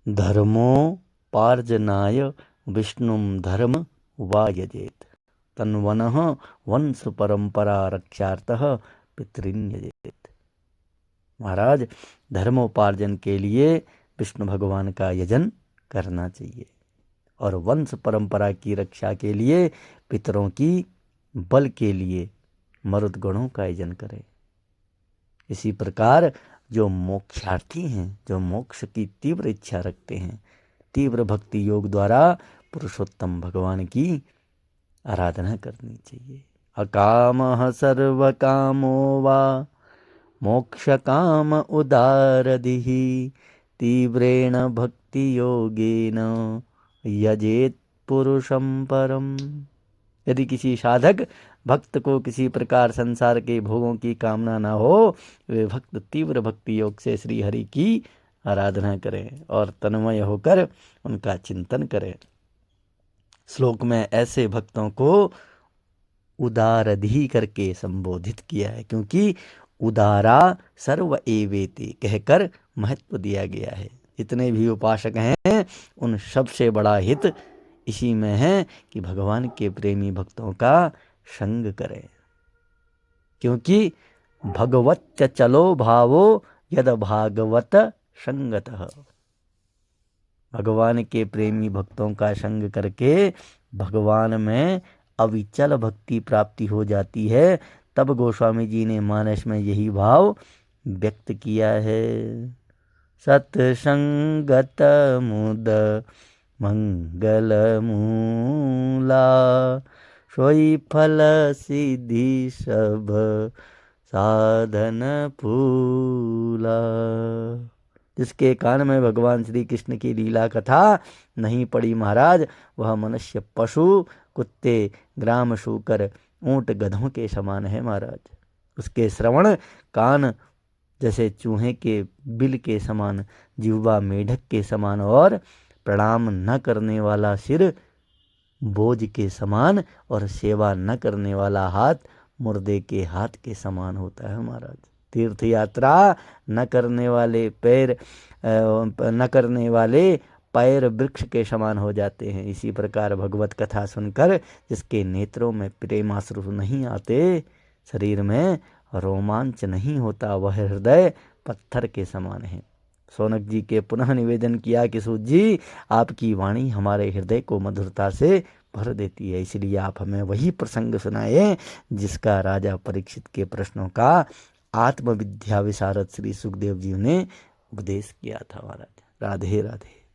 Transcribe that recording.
धर्मोपार्जनाय विष्णुं धर्म वायजेत तन्वनः वंश परंपरा रक्षार्थः पितॄन् यजेत। महाराज, धर्मोपार्जन के लिए विष्णु भगवान का यजन करना चाहिए और वंश परंपरा की रक्षा के लिए पितरों की बल के लिए मरुद गणों का यजन करें। इसी प्रकार जो मोक्षार्थी हैं, जो मोक्ष की तीव्र इच्छा रखते हैं, तीव्र भक्ति योग द्वारा पुरुषोत्तम भगवान की आराधना करनी चाहिए। अकामः सर्वकामो वा मोक्ष काम उदारदिः तीव्रेण भक्ति योगेन यजेत पुरुषं परम। यदि किसी साधक भक्त को किसी प्रकार संसार के भोगों की कामना न हो, वे भक्त तीव्र भक्ति योग से श्री हरि की आराधना करें और तन्मय होकर उनका चिंतन करें। श्लोक में ऐसे भक्तों को उदारधि करके संबोधित किया है, क्योंकि उदारा सर्व एवेति कहकर महत्व दिया गया है। जितने भी उपासक हैं उन सबसे बड़ा हित इसी में है कि भगवान के प्रेमी भक्तों का संग करें, क्योंकि भगवत चलो भावो यद भागवत संगतः। भगवान के प्रेमी भक्तों का संग करके भगवान में अविचल भक्ति प्राप्ति हो जाती है। तब गोस्वामी जी ने मानस में यही भाव व्यक्त किया है। सत्संगत मुद मंगल मूला सोई फल सिद्धि सब साधन फूला। जिसके कान में भगवान श्री कृष्ण की लीला कथा नहीं पड़ी महाराज, वह मनुष्य पशु कुत्ते ग्राम शूकर ऊंट गधों के समान है महाराज। उसके श्रवण कान जैसे चूहे के बिल के समान, जिह्वा मेढक के समान और प्रणाम न करने वाला सिर बोझ के समान और सेवा न करने वाला हाथ मुर्दे के हाथ के समान होता है महाराज। तीर्थ यात्रा न करने वाले पैर वृक्ष के समान हो जाते हैं। इसी प्रकार भगवत कथा सुनकर जिसके नेत्रों में प्रेमाश्रु नहीं आते, शरीर में रोमांच नहीं होता, वह हृदय पत्थर के समान है। सोनक जी के पुनः निवेदन किया कि सूत जी, आपकी वाणी हमारे हृदय को मधुरता से भर देती है, इसलिए आप हमें वही प्रसंग सुनाए जिसका राजा परीक्षित के प्रश्नों का आत्मविद्या विशारद श्री सुखदेव जी ने उपदेश किया था महाराज। राधे राधे।